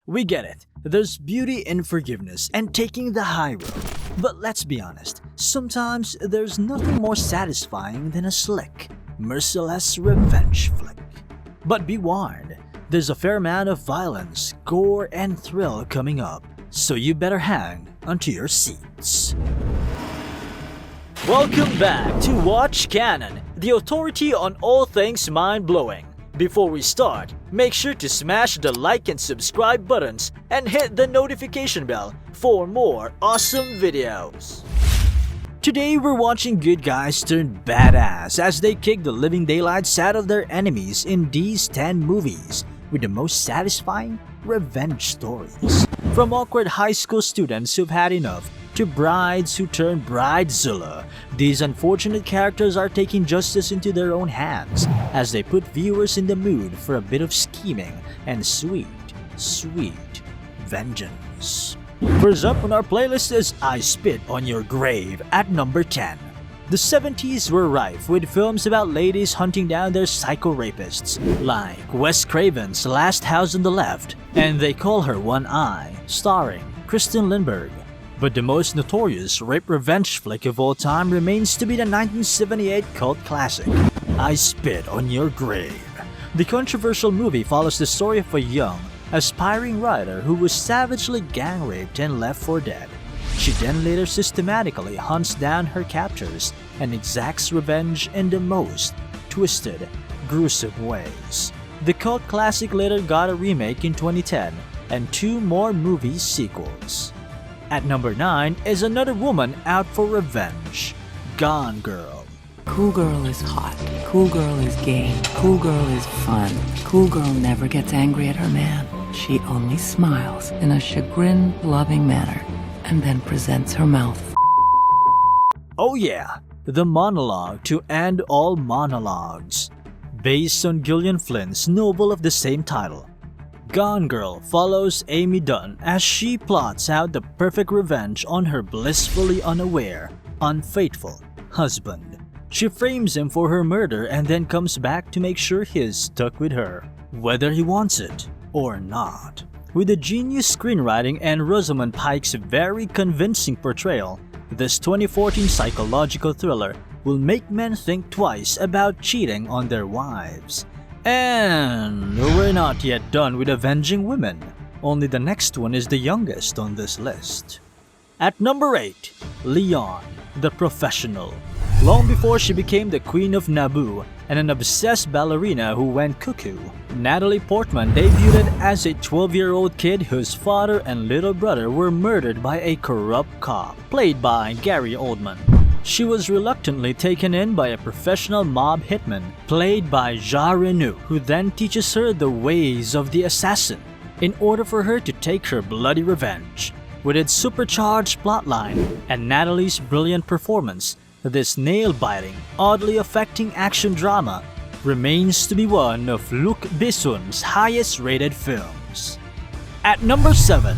We get it. There's beauty in forgiveness and taking the high road. But let's be honest, sometimes there's nothing more satisfying than a slick, merciless revenge flick. But be warned, there's a fair amount of violence, gore, and thrill coming up, so you better hang onto your seats. Welcome back to Watch Canon, the authority on all things mind-blowing. Before we start, make sure to smash the like and subscribe buttons and hit the notification bell for more awesome videos. Today we're watching good guys turn badass as they kick the living daylights out of their enemies in these 10 movies with the most satisfying revenge stories. From awkward high school students who've had enough to brides who turn bridezilla, these unfortunate characters are taking justice into their own hands as they put viewers in the mood for a bit of scheming and sweet, sweet vengeance. First up on our playlist is I Spit on Your Grave at number 10. The 70s were rife with films about ladies hunting down their psycho rapists, like Wes Craven's Last House on the Left and They Call Her One Eye, starring Kristen Lindberg. But the most notorious rape revenge flick of all time remains to be the 1978 cult classic, I Spit on Your Grave. The controversial movie follows the story of a young, aspiring writer who was savagely gang raped and left for dead. She then later systematically hunts down her captors and exacts revenge in the most twisted, gruesome ways. The cult classic later got a remake in 2010 and 2 more movie sequels. At number 9 is another woman out for revenge, Gone Girl. Cool girl is hot. Cool girl is game. Cool girl is fun. Cool girl never gets angry at her man. She only smiles in a chagrin-loving manner and then presents her mouth. Oh yeah, the monologue to end all monologues. Based on Gillian Flynn's novel of the same title, Gone Girl follows Amy Dunn as she plots out the perfect revenge on her blissfully unaware, unfaithful husband. She frames him for her murder and then comes back to make sure he's stuck with her, whether he wants it or not. With the genius screenwriting and Rosamund Pike's very convincing portrayal, this 2014 psychological thriller will make men think twice about cheating on their wives. And we're not yet done with avenging women. Only the next one is the youngest on this list. At number 8, Leon, the Professional. Long before she became the Queen of Naboo and an obsessed ballerina who went cuckoo, Natalie Portman debuted as a 12-year-old kid whose father and little brother were murdered by a corrupt cop, played by Gary Oldman. She was reluctantly taken in by a professional mob hitman, played by Jean Reno, who then teaches her the ways of the assassin in order for her to take her bloody revenge. With its supercharged plotline and Natalie's brilliant performance, this nail-biting, oddly affecting action drama remains to be one of Luc Besson's highest-rated films. At number 7,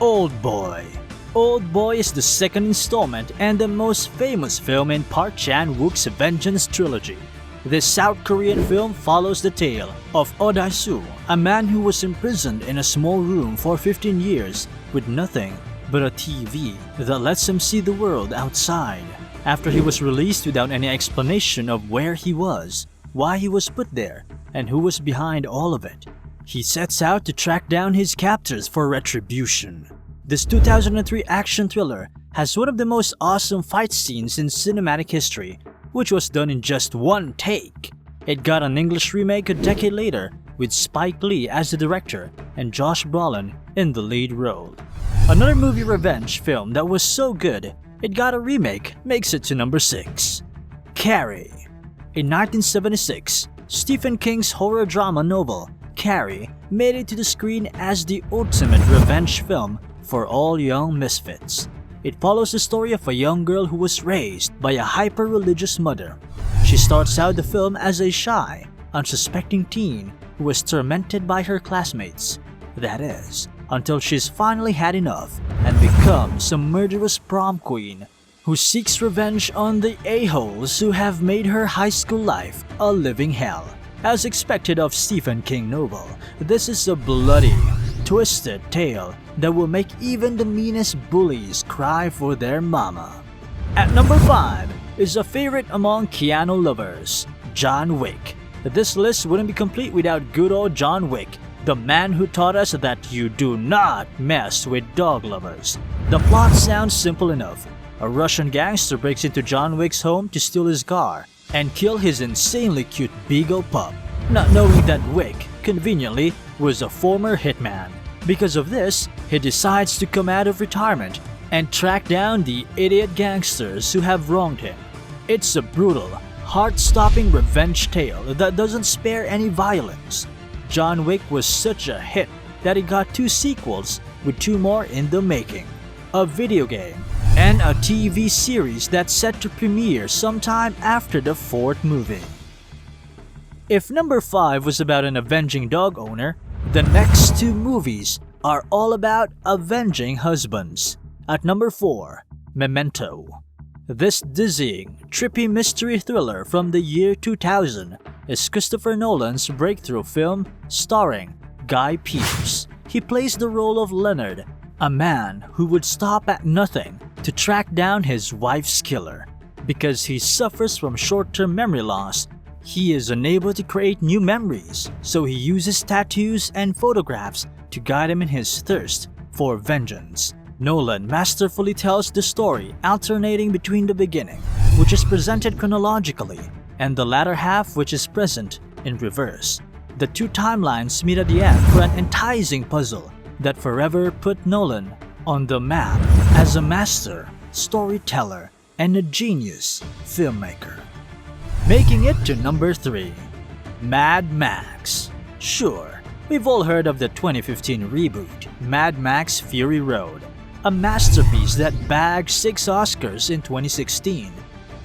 Old Boy. Old Boy is the second installment and the most famous film in Park Chan-wook's Vengeance trilogy. This South Korean film follows the tale of Oh Dae-soo, a man who was imprisoned in a small room for 15 years with nothing but a TV that lets him see the world outside. After he was released without any explanation of where he was, why he was put there, and who was behind all of it, he sets out to track down his captors for retribution. This 2003 action thriller has one of the most awesome fight scenes in cinematic history, which was done in just one take. It got an English remake a decade later with Spike Lee as the director and Josh Brolin in the lead role. Another movie revenge film that was so good it got a remake makes it to number 6. Carrie. In 1976, Stephen King's horror drama novel, Carrie, made it to the screen as the ultimate revenge film for all young misfits. It follows the story of a young girl who was raised by a hyper-religious mother. She starts out the film as a shy, unsuspecting teen who was tormented by her classmates. That is, until she's finally had enough and becomes a murderous prom queen who seeks revenge on the a-holes who have made her high school life a living hell. As expected of Stephen King novel, this is a bloody, twisted tale that will make even the meanest bullies cry for their mama. At number 5 is a favorite among Keanu lovers, John Wick. This list wouldn't be complete without good old John Wick, the man who taught us that you do not mess with dog lovers. The plot sounds simple enough. A Russian gangster breaks into John Wick's home to steal his car and kill his insanely cute beagle pup, not knowing that Wick, conveniently, was a former hitman. Because of this, he decides to come out of retirement and track down the idiot gangsters who have wronged him. It's a brutal, heart-stopping revenge tale that doesn't spare any violence. John Wick was such a hit that it got 2 sequels, with 2 more in the making, a video game, and a TV series that's set to premiere sometime after the 4th movie. If number 5 was about an avenging dog owner, the next 2 movies are all about avenging husbands. At number 4, Memento. This dizzying, trippy mystery thriller from the year 2000 is Christopher Nolan's breakthrough film starring Guy Pearce. He plays the role of Leonard, a man who would stop at nothing to track down his wife's killer. Because he suffers from short-term memory loss, he is unable to create new memories, so he uses tattoos and photographs to guide him in his thirst for vengeance. Nolan masterfully tells the story alternating between the beginning, which is presented chronologically, and the latter half, which is present in reverse. The 2 timelines meet at the end for an enticing puzzle that forever put Nolan on the map as a master, storyteller, and a genius filmmaker. Making it to number 3, Mad Max. Sure, we've all heard of the 2015 reboot, Mad Max Fury Road, a masterpiece that bagged 6 Oscars in 2016.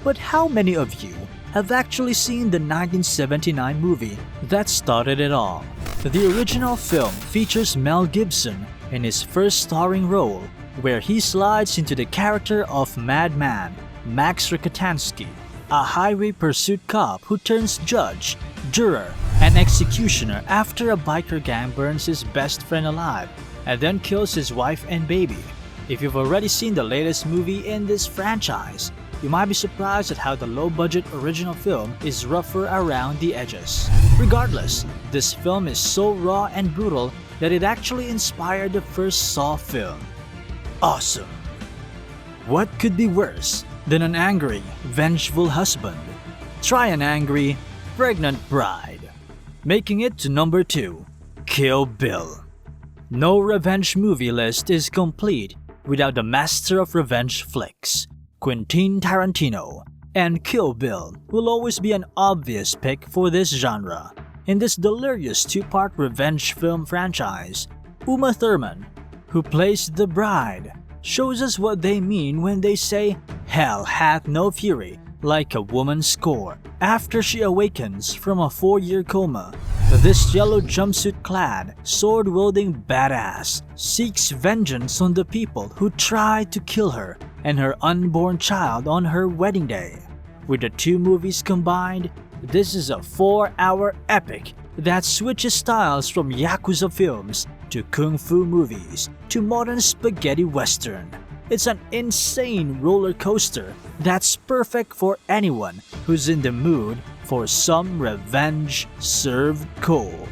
But how many of you have actually seen the 1979 movie that started it all? The original film features Mel Gibson in his first starring role, where he slides into the character of Madman Max Rokitansky, a highway pursuit cop who turns judge, juror, and executioner after a biker gang burns his best friend alive and then kills his wife and baby. If you've already seen the latest movie in this franchise, you might be surprised at how the low-budget original film is rougher around the edges. Regardless, this film is so raw and brutal that it actually inspired the first Saw film. Awesome! What could be worse than an angry, vengeful husband? Try an angry, pregnant bride. Making it to number 2, Kill Bill. No revenge movie list is complete without the master of revenge flicks, Quentin Tarantino, and Kill Bill will always be an obvious pick for this genre. In this delirious 2-part revenge film franchise, Uma Thurman, who plays the bride, shows us what they mean when they say, "Hell hath no fury like a woman's score," after she awakens from a 4-year coma. This yellow jumpsuit-clad, sword-wielding badass seeks vengeance on the people who tried to kill her and her unborn child on her wedding day. With the 2 movies combined, this is a 4-hour epic that switches styles from Yakuza films to kung fu movies to modern spaghetti western. It's an insane roller coaster that's perfect for anyone who's in the mood for some revenge served cold.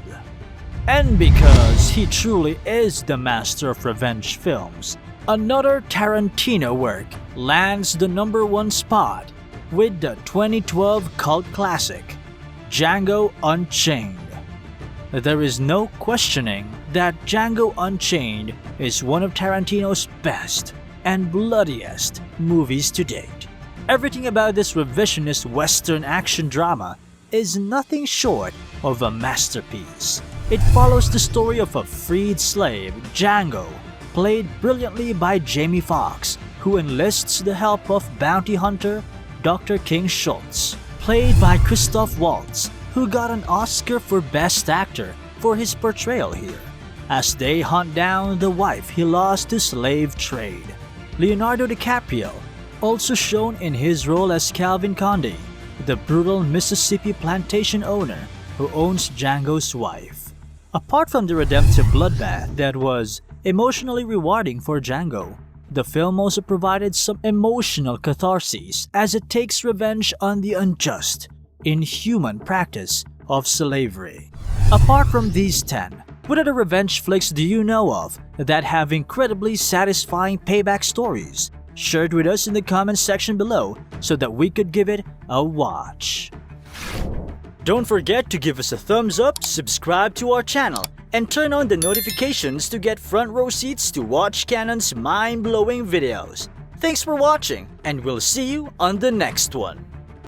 And because he truly is the master of revenge films, another Tarantino work lands the number 1 spot with the 2012 cult classic, Django Unchained. There is no questioning that Django Unchained is one of Tarantino's best and bloodiest movies to date. Everything about this revisionist Western action drama is nothing short of a masterpiece. It follows the story of a freed slave, Django, played brilliantly by Jamie Foxx, who enlists the help of bounty hunter Dr. King Schultz, played by Christoph Waltz, who got an Oscar for Best Actor for his portrayal here, as they hunt down the wife he lost to slave trade. Leonardo DiCaprio, also shown in his role as Calvin Conde, the brutal Mississippi plantation owner who owns Django's wife. Apart from the redemptive bloodbath that was emotionally rewarding for Django, the film also provided some emotional catharsis as it takes revenge on the unjust, inhuman practice of slavery. Apart from these 10, what other revenge flicks do you know of that have incredibly satisfying payback stories? Share it with us in the comments section below so that we could give it a watch. Don't forget to give us a thumbs up, subscribe to our channel, and turn on the notifications to get front row seats to watch Canon's mind-blowing videos. Thanks for watching, and we'll see you on the next one.